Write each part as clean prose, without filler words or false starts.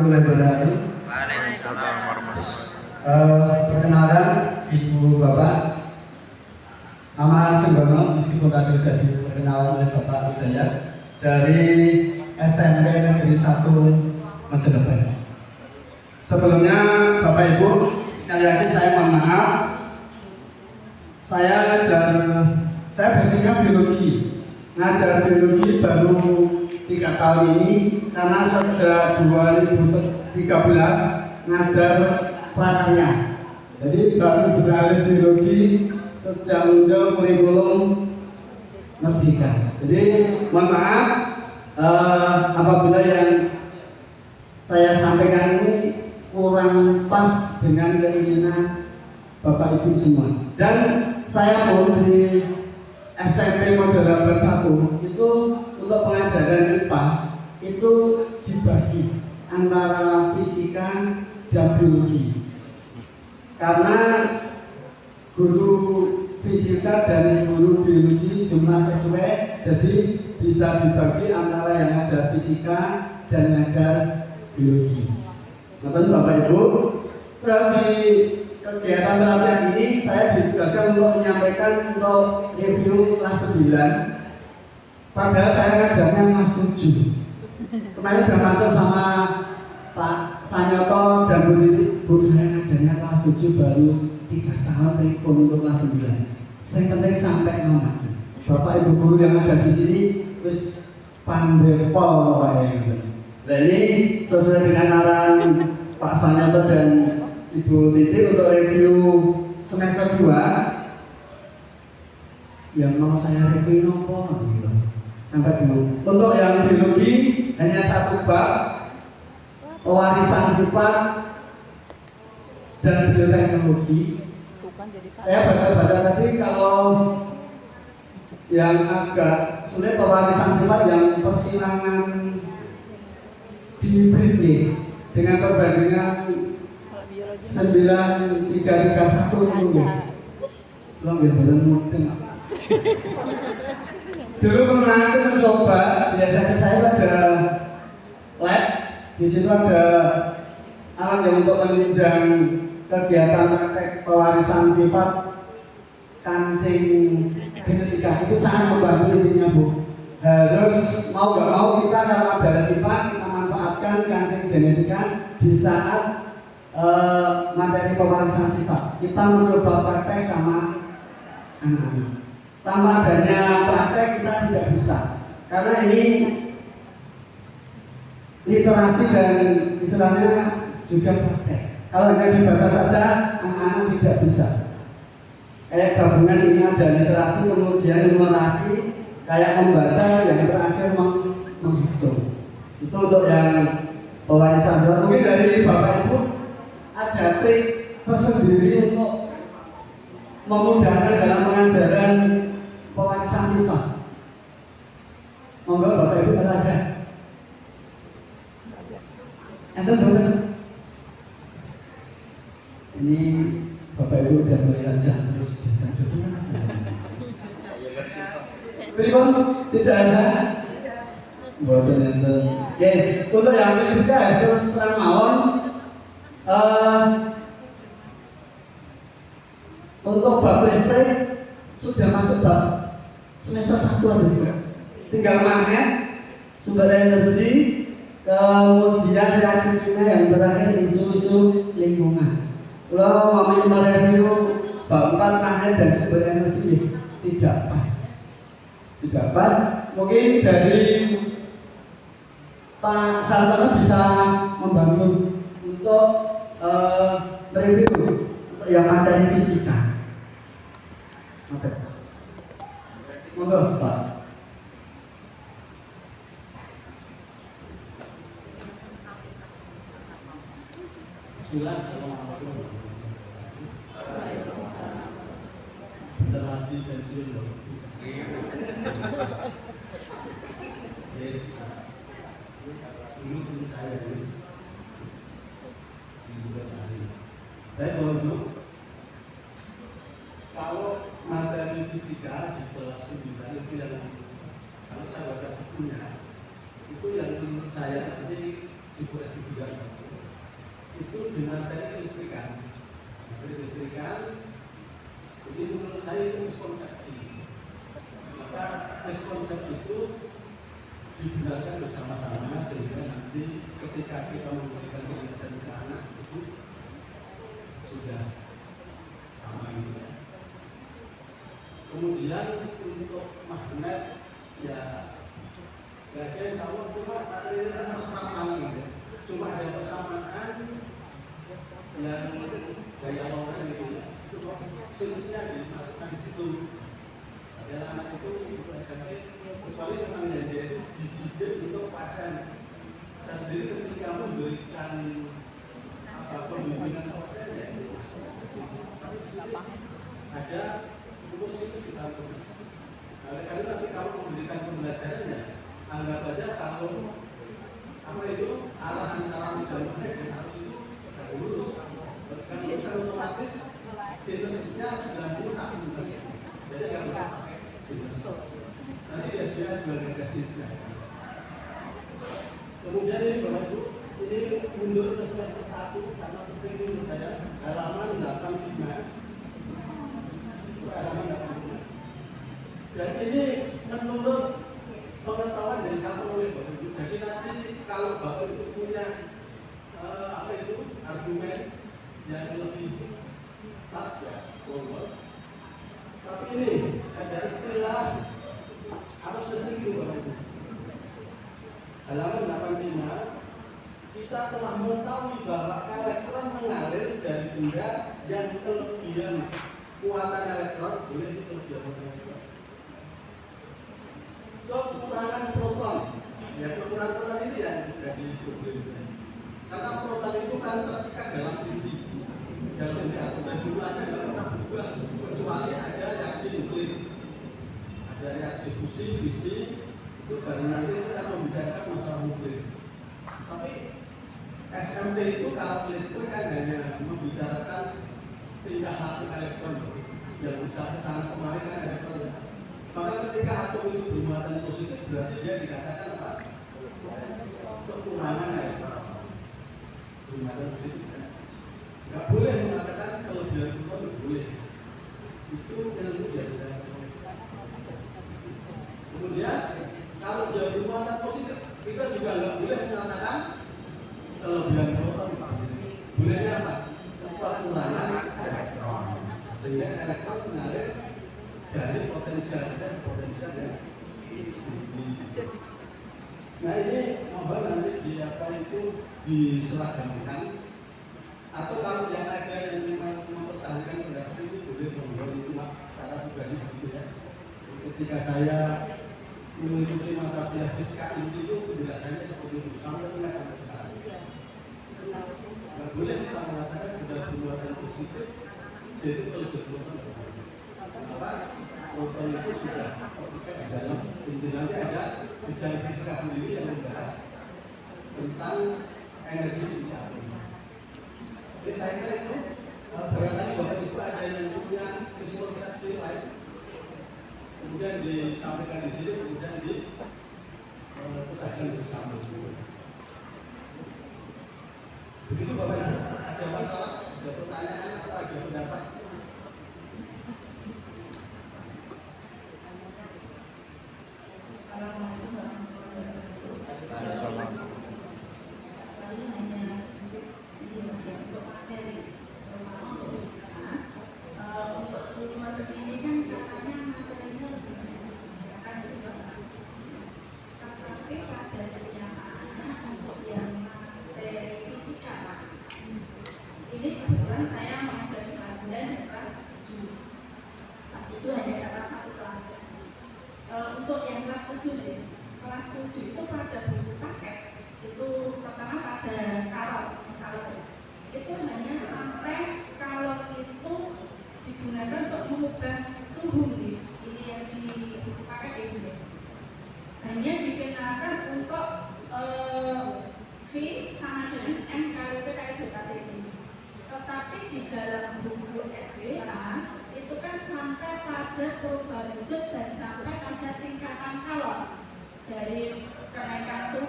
warahmatullahi wabarakatuh. Waalaikumsalam warahmatullahi Perkenalan Ibu Bapak, nama Senggono meskipun tadi sudah diperkenalkan oleh Bapak Hidayat dari SMP Negeri 1 Majalengka. Sebelumnya Bapak Ibu, sekali lagi saya mohon maaf. Saya basicnya biologi. Ngajar biologi baru 3 tahun ini karena sejak 2013 ngajar prakarya. Jadi baru beralih biologi sejak muncul kurikulum Merdeka. Jadi mohon maaf apabila yang saya sampaikan ini kurang pas dengan keinginan Bapak Ibu semua. Dan saya pun di SMP Majalengka 1 itu untuk pengajaran IPA itu dibagi antara fisika dan biologi. Karena guru fisika dan guru biologi jumlah sesuai, jadi bisa dibagi antara yang ngajar fisika dan ngajar biologi. Nah, Bapak Ibu, terus di kegiatan pelatihan ini saya ditugaskan untuk menyampaikan untuk review kelas 9. Padahal saya ngajarnya kelas 7. Kemarin udah mantul sama Pak Sanyoto dan Bu Titi, Bu saya ngajarnya kelas 7 baru 3 tahun untuk kelas 9. Saya penting sampai Mas. Bapak Ibu guru yang ada di sini wis pandepol kayaknya. Nah ini sesuai dengan arahan Pak Sanyoto dan Ibu Titi untuk review semester 2. Yang mau saya review nopo? Sampai dulu. Untuk yang biologi hanya 1 bab, pewarisan sifat dan bioteknologi. Saya baca-baca tadi kalau yang agak sulit pewarisan sifat yang persilangan di breeding dengan perbandingan 9331 mungkin. Belum ya, belum mungkin. Dulu pernah aku mencoba di SMP saya ada lab, di situ ada alat yang untuk menunjang kegiatan praktek pewarisan sifat kancing genetika. Itu sangat membantu intinya Bu. Harus mau gak mau kita kalau ada IPA kita manfaatkan kancing genetika di saat materi pewarisan sifat. Kita mencoba praktek sama anak-anak. Tanpa adanya praktek kita tidak bisa, karena ini literasi dan istilahnya juga praktek. Kalau hanya dibaca saja, anak-anak tidak bisa. Kayak gabungan ini ada literasi, kemudian numerasi, kayak membaca, yang terakhir menghitung. Itu untuk yang pewarisan sifat. Mungkin dari Bapak Ibu ada trik tersendiri untuk memudahkan dalam pengajaran pewarisan sifat. Monggo Bapak Ibu kalau ada. Enten bener. Ini Bapak Ibu udah melihat jam terus jam juga Mas. Pripun tidak ada? Boten enten. Oke, untuk yang fisika terus terang mawon untuk bab listrik sudah masuk bab semester 1 habis itu. Tinggal magnet, sumber energi, kemudian reaksi kimia yang terakhir isu-isu lingkungan. Kalau mau mereview bab 4 magnet dan sumber energi tidak pas. Tidak pas. Mungkin dari Pak Sartono bisa membantu untuk review untuk yang materi fisika. Oke. Monggo, Pak. Assalamualaikum. Bentar lagi pensiun loh. Ini teman saya ini. Ini juga sehari. Baik, kalau materi fisika di kelas 9 itu yang kalau saya baca bukunya itu yang menurut saya nanti juga itu di materi kelistrikan. Jadi menurut saya itu miskonsepsi. Maka miskonsep itu digunakan bersama-sama sehingga nanti ketika kita memberikan pembelajaran ke anak itu sudah sama gitu ya. Kemudian untuk magnet ya ada insya Allah cuma materinya persamaan gitu. Cuma ada persamaan yang gaya orang gitu ya. Itu kok solusinya dimasukkan di situ. Adalah anak itu untuk SMP kecuali memang yang dia itu dididik untuk pasien. Saya sendiri ketika memberikan pembimbingan pasien ya itu tapi di sini ada siklus di dalam pembelajaran. Karena nanti kalau memberikan pembelajarannya, anggap aja kalau apa itu arah antara dan magnet dan arus itu tidak lurus. Kan luruskan otomatis sinusnya 91. Jadi nggak bisa pakai sinus. Nanti dia sudah juga sinusnya. Kemudian ini Bapak Ibu, ini mundur ke semester 1 karena penting menurut saya halaman 85. Halaman 85. Dan ini menurut pengetahuan dari satu oleh Bapak Ibu. Jadi nanti kalau Bapak Ibu punya argumen yang lebih pas ya, boleh. Tapi ini ada istilah arus listrik Bapak Ibu. Halaman 85, kita telah mengetahui bahwa elektron mengalir dari benda yang kelebihan kekuatan elektron, boleh itu kelebihan kekuatan elektron. Kekurangan proton, ya kekurangan proton ini yang jadi problem. Karena proton itu kan terikat dalam inti atom dan jumlahnya nggak pernah berubah kecuali ada reaksi nuklir, ada reaksi fusi, fisi. Itu baru nanti kita membicarakan masalah nuklir. Tapi SMP itu kalau listrik kan hanya membicarakan tingkah laku elektron yang bisa kesana kemarin kan elektron. Maka ketika atom itu bermuatan positif berarti dia dikatakan apa? Kekurangan elektron. Bermuatan positif. Nggak boleh mengatakan kelebihan proton, boleh. Itu ilmu biasa. Kemudian kalau dia bermuatan positif, kita juga nggak boleh mengatakan kelebihan proton. Bolehnya apa? Kekurangan elektron. Sehingga elektron mengalir dari potensial dan potensial yang tinggi. Nah ini mohon nanti di apa itu diseragamkan. Atau kalau yang ada yang memang mempertahankan pendapat ini boleh mohon itu secara pribadi begitu ya. Ketika saya mengikuti mata kuliah fisika inti itu penjelasannya seperti itu sampai sekarang. Nggak boleh kita mengatakan sudah bermuatan positif, yaitu kalau bermuatan positif. Kenapa? Proton itu sudah terpecah di dalam inti nanti ada bidang fisika sendiri yang membahas tentang energi inti atom. Jadi saya kira itu barangkali Bapak Ibu ada yang punya miskonsepsi lain. Kemudian disampaikan di sini, kemudian dipecahkan bersama. Begitu Bapak Ibu, ada masalah, ada pertanyaan atau ada pendapat? Assalamualaikum warahmatullahi wabarakatuh. Saya hanya sedikit untuk materi, terutama untuk fisika. Untuk materi ini kan katanya materinya lebih disediakan juga, tetapi pada kenyataannya untuk yang materi fisika, ini kebetulan saya mengajar di kelas 9 dan kelas 7. Kelas 7 hanya dapat satu kelas. Untuk yang kelas 7 kelas 7 itu pada buku paket itu pertama pada kalor itu hanya sampai kalor itu digunakan untuk mengubah suhu ini yang di buku paket ini hanya dikenalkan untuk V sama dengan M kali C kali delta T ini. Tetapi di dalam buku SWA itu kan sampai pada perubahan wujud dan sampai pada tingkatan kalor dari kenaikan suhu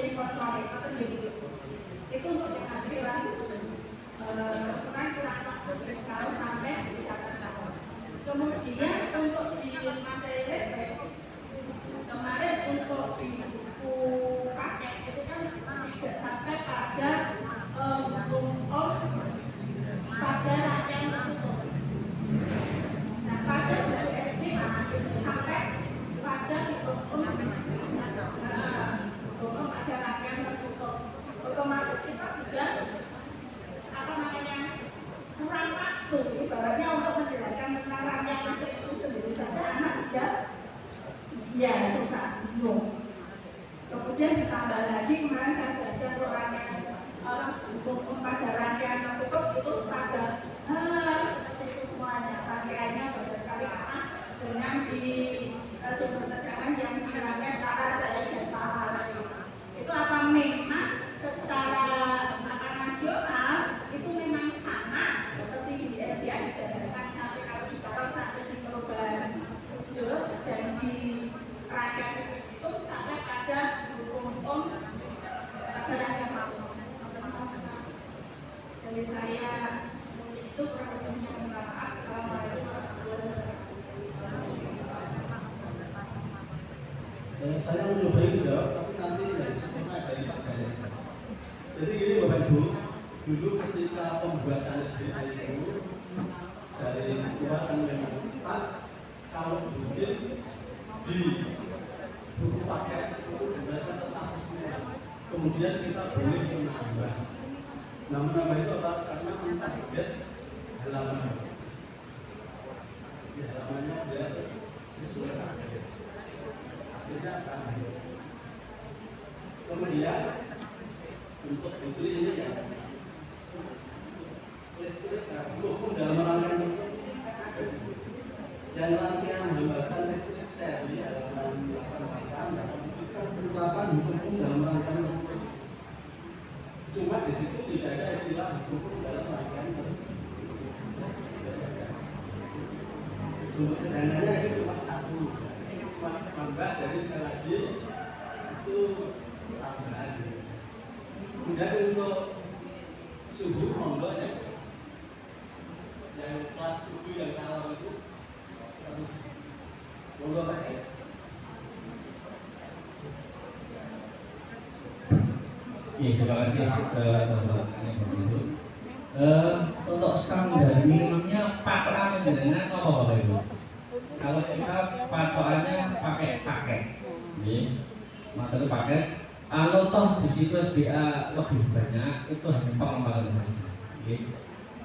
pilih kocok atau itu untuk deaktivasi. Terus terang kurang waktu kalau sampai tidak tercapai. Kemudian untuk di materi listrik kemarin untuk di buku paket itu kan tidak sampai pada pada rangkaian tertutup. Nah pada buku SPA itu sampai pada pada rangkaian tertutup. Otomatis kita juga kurang waktu ibaratnya untuk menjelaskan tentang rangkaian listrik itu sendiri saja anak sudah ya susah bingung. Kemudian ditambah lagi kemarin saya jelaskan untuk rangkaian pada rangkaian tertutup itu pada seperti itu semuanya rangkaiannya banyak sekali karena dengan di sumber tekanan yang dirangkai secara seri dan paralel itu apa memang secara nasional itu memang sama seperti di SDA dijabarkan sampai kalau di Barat sampai di perubahan muncul dan di rangkaian listrik itu sampai pada hukum pada rangkaian waktu. Jadi saya itu kurang lebihnya minta maaf. Assalamualaikum warahmatullahi wabarakatuh. Saya mencoba menjawab, tapi nanti yang sempurna dari Pak Gaya. Jadi gini Bapak Ibu, dulu ketika pembuatan SBA itu dari ketua kan memang Pak, kalau bikin di buku paket itu mereka tetap semua. Kemudian kita boleh menambah. Nah menambah itu apa? Karena mentarget halaman. Ya, halamannya biar sesuai target. Akhirnya tambah. Kemudian untuk putri ini ya listrik hukum dalam rangkaian untuk yang rangkaian hambatan listrik seri halaman 88 dan menunjukkan penerapan hukum dalam rangkaian tersebut. Cuma di situ tidak ada istilah hukum dalam rangkaian tersebut. Sumber tegangannya itu cuma satu, cuma tambah dari sekali lagi itu tambahan. Kemudian untuk suhu monggo yang kelas 7 yang kalau itu monggo Pak ya. Terima kasih Bapak Ibu. Untuk standar minimumnya patokan jenengan apa Bapak Ibu? Kalau kita patokannya pakai paket, materi paket. Kalau toh di situ SBA lebih banyak, itu hanya pengembangan saja,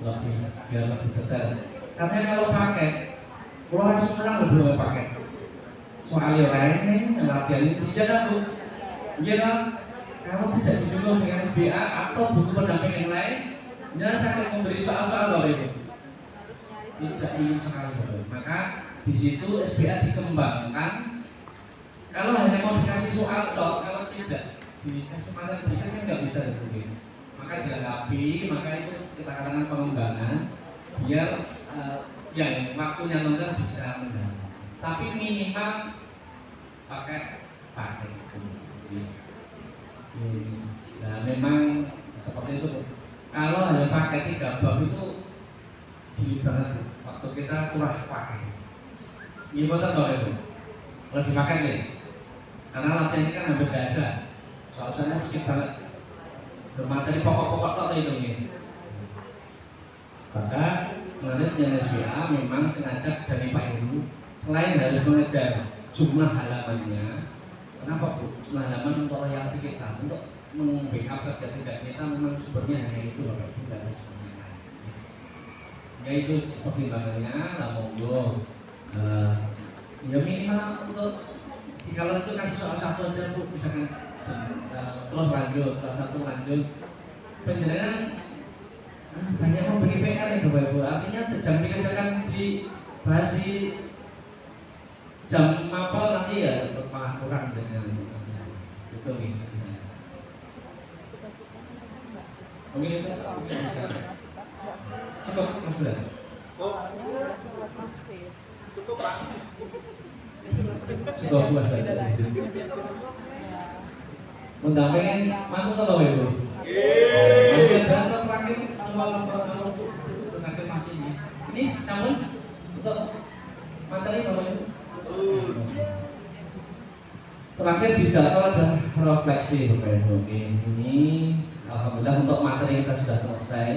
lebih biar lebih detail. Karena kalau paket, kalau sekarang lebih paket. Soalnya lain latihan itu jangan bu, kalau tidak dijunjung dengan SBA atau buku pendamping yang lain, jangan sakit memberi soal-soal Bapak Ibu. Tidak ingin sekali Bapak. Maka di situ SBA dikembangkan. Kalau hanya mau dikasih soal toh, kalau tidak dikasih materi dikit kan nggak bisa mungkin. Maka dilengkapi, maka itu kita katakan pengembangan biar yang waktunya lengkap bisa mendalam. Tapi minimal pakai itu. Nah memang seperti itu. Kalau hanya pakai 3 bab itu dingin banget waktu kita kurang pakai. Ini betul Bapak Ibu. Kalau dipakai nih, karena latihan ini kan hampir tidak ada. Soalnya sedikit banget. Materi pokok-pokok kok itu nih. Maka menurut yang SBA memang sengaja dari Pak Heru selain harus mengejar jumlah halamannya. Kenapa Bu? Jumlah halaman untuk royalti kita, untuk membackup kerja kita memang sebenarnya hanya itu Bapak Ibu, tidak ada sebenarnya lain. Ya itu pertimbangannya lah monggo. Ya minimal untuk jika itu kasih soal satu aja Bu, misalkan terus lanjut, soal satu lanjut. Penjelasan banyak memberi PR nih Bapak Ibu. Artinya jam dikerjakan dibahas di jam apa nanti ya malah kurang dengan itu nih. Mungkin itu bisa cukup Mas Bunda. Cukup Pak. Cukup buat saja. mendampingin mantu atau Bapak Ibu? Masih ada terakhir terakhir masih ini. Ini sampun untuk materi Bapak Ibu. Terakhir dijadwal ada refleksi Bapak Ibu. Oke, ini alhamdulillah untuk materi kita sudah selesai.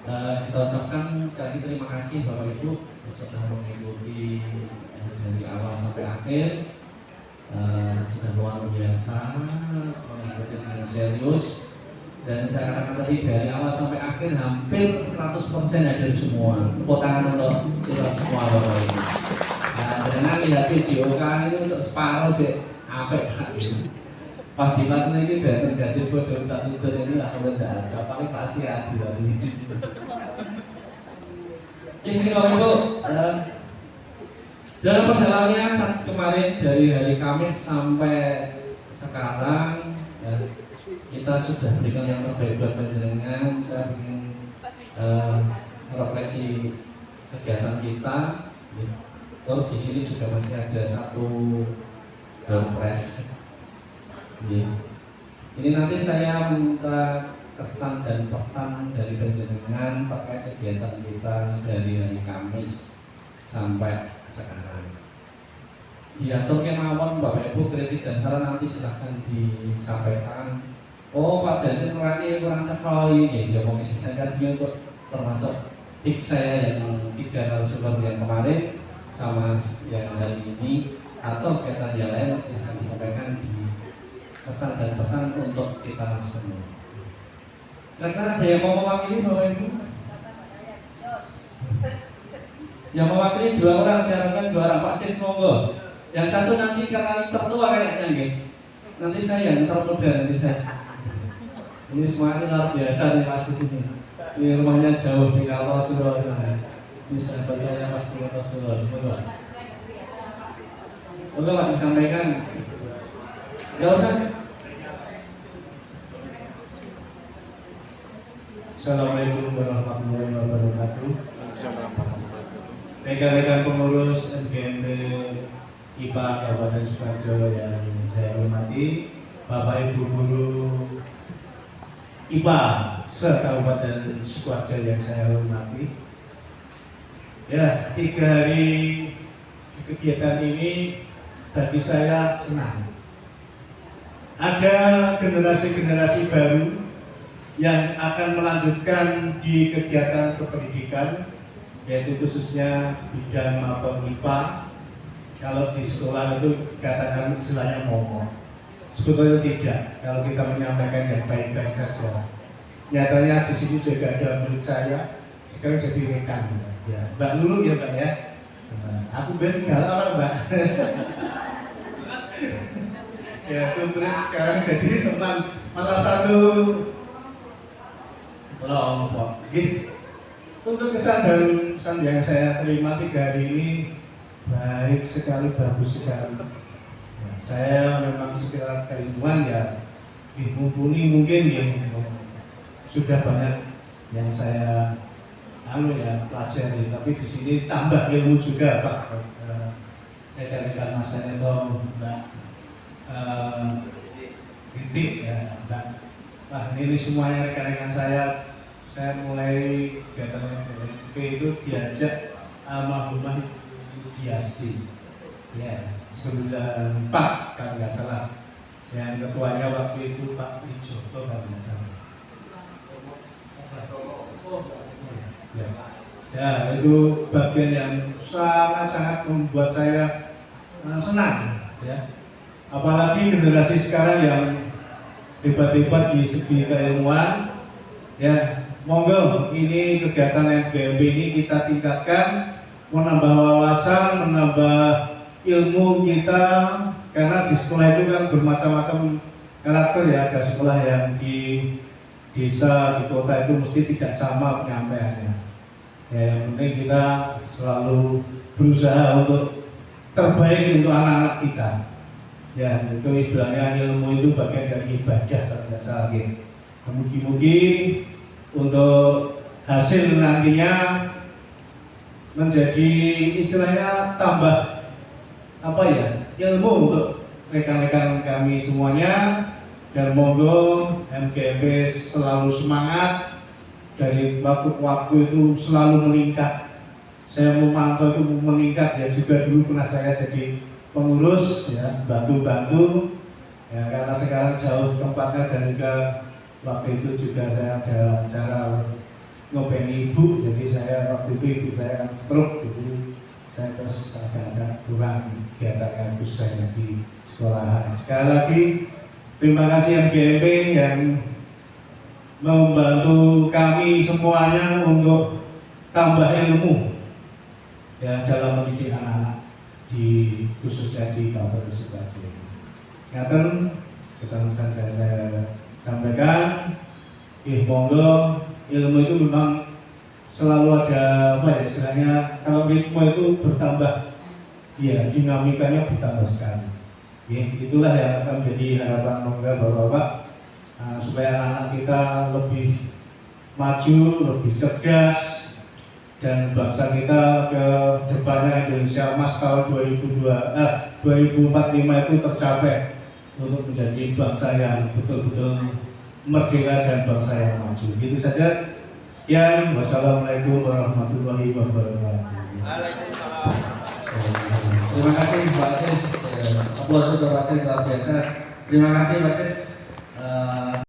Kita ucapkan sekali lagi terima kasih Bapak Ibu sudah mengikuti dari awal sampai akhir. Sudah luar biasa mengikuti dengan serius, dan saya katakan tadi dari awal sampai akhir hampir 100% hadir semua. Tepuk tangan untuk kita semua Bapak Ibu. Dengan lihat video kan ini untuk separuh sih apik pas dilakukan ini dari kasih buat tutur ini lah kalau tidak ada paling pasti ada lagi. Ini Bapak Ibu, dalam perjalanannya kemarin dari hari Kamis sampai sekarang ya, kita sudah berikan yang terbaik buat panjenengan. Saya ingin refleksi kegiatan kita. Terus di sini juga masih ada satu press. Ini nanti saya minta kesan dan pesan dari panjenengan terkait kegiatan kita dari hari Kamis sampai sekarang. Diatur kemauan Bapak Ibu, kritik dan saran nanti silahkan disampaikan. Oh Pak Dantin merani kurang cekal ini, ya mau saya kasih untuk termasuk tip saya yang 3 narasumber yang kemarin sama yang hari ini, atau kegiatan yang lain silahkan disampaikan di pesan dan pesan untuk kita semua. Kira-kira ada yang mau mewakili Bapak Ibu? Yang mewakili 2 orang, saya harapkan 2 orang. Pak Sis monggo. Yang satu nanti karena tertua kayaknya gitu. Nanti saya yang termuda nanti saya. Ini semuanya luar biasa nih Pak Sis ini. Ini rumahnya jauh di Kartosuro. Ini sahabat saya pas di Kartosuro. Oke Pak disampaikan. Gak usah. Assalamualaikum warahmatullahi wabarakatuh. Rekan-rekan pengurus NGMP IPA Kabupaten Sukoharjo yang saya hormati, Bapak Ibu Guru IPA se-Kabupaten Sukoharjo yang saya hormati. Ya, 3 hari di kegiatan ini bagi saya senang. Ada generasi-generasi baru yang akan melanjutkan di kegiatan kependidikan, yaitu khususnya bidang maupun IPA. Kalau di sekolah itu dikatakan istilahnya momok. Sebetulnya tidak, kalau kita menyampaikan yang baik-baik saja. Nyatanya di sini juga ada murid saya, sekarang jadi rekan. Ya, Mbak Lulu ya Mbak ya. Aku ben galau Mbak. Ya, itu murid sekarang jadi teman, malah satu kelompok. Gitu. Untuk kesan dan pesan yang saya terima 3 hari ini baik sekali, bagus sekali. Ya, saya memang sekitar keilmuan ya mumpuni mungkin ya, sudah banyak yang saya pelajari, tapi di sini tambah ilmu juga Pak. Rekan-rekan Mas Neto, Mbak Titik ya Mbak. Wah ini semuanya rekan-rekan saya mulai kegiatan NGMP itu diajak almarhumah Diasti ya 94 kalau nggak salah. Saya ketuanya waktu itu Pak Wijoto kalau nggak salah. Ya itu bagian yang sangat-sangat membuat saya senang ya. Apalagi generasi sekarang yang hebat-hebat di segi keilmuan ya. Monggo ini kegiatan NGMP ini kita tingkatkan, menambah wawasan, menambah ilmu kita, karena di sekolah itu kan bermacam-macam karakter ya. Ada sekolah yang di desa, di kota itu mesti tidak sama penyampaiannya ya. Yang penting kita selalu berusaha untuk terbaik untuk anak-anak kita ya. Itu istilahnya ilmu itu bagian dari ibadah kalau tidak salah gitu. Mugi-mugi untuk hasil nantinya menjadi istilahnya tambah ilmu untuk rekan-rekan kami semuanya, dan monggo MGMP selalu semangat, dari waktu ke waktu itu selalu meningkat. Saya memantau itu meningkat ya, juga dulu pernah saya jadi pengurus ya, bantu-bantu ya, karena sekarang jauh tempatnya dan juga waktu itu juga saya ada acara ngopeni ibu, jadi saya waktu itu ibu saya kan stroke, jadi saya terus agak kurang kegiatan kampus saya di sekolahan. Sekali lagi terima kasih MGMP yang membantu kami semuanya untuk tambah ilmu ya dalam mendidik anak-anak di khususnya di Kabupaten Sidoarjo. Ngaten pesan-pesan saya sampaikan, monggo ilmu itu memang selalu ada apa ya istilahnya, kalau ritme itu bertambah, ya dinamikanya bertambah sekali. Itulah yang akan menjadi harapan monggo Bapak-bapak, supaya anak-anak kita lebih maju, lebih cerdas, dan bangsa kita ke depannya Indonesia Emas tahun 2045 itu tercapai untuk menjadi bangsa yang betul-betul merdeka dan bangsa yang maju. Itu saja. Sekian. Wassalamualaikum warahmatullahi wabarakatuh. Terima kasih Pak Sis. Aplaus untuk Pak Sis luar biasa. Terima kasih Pak Sis.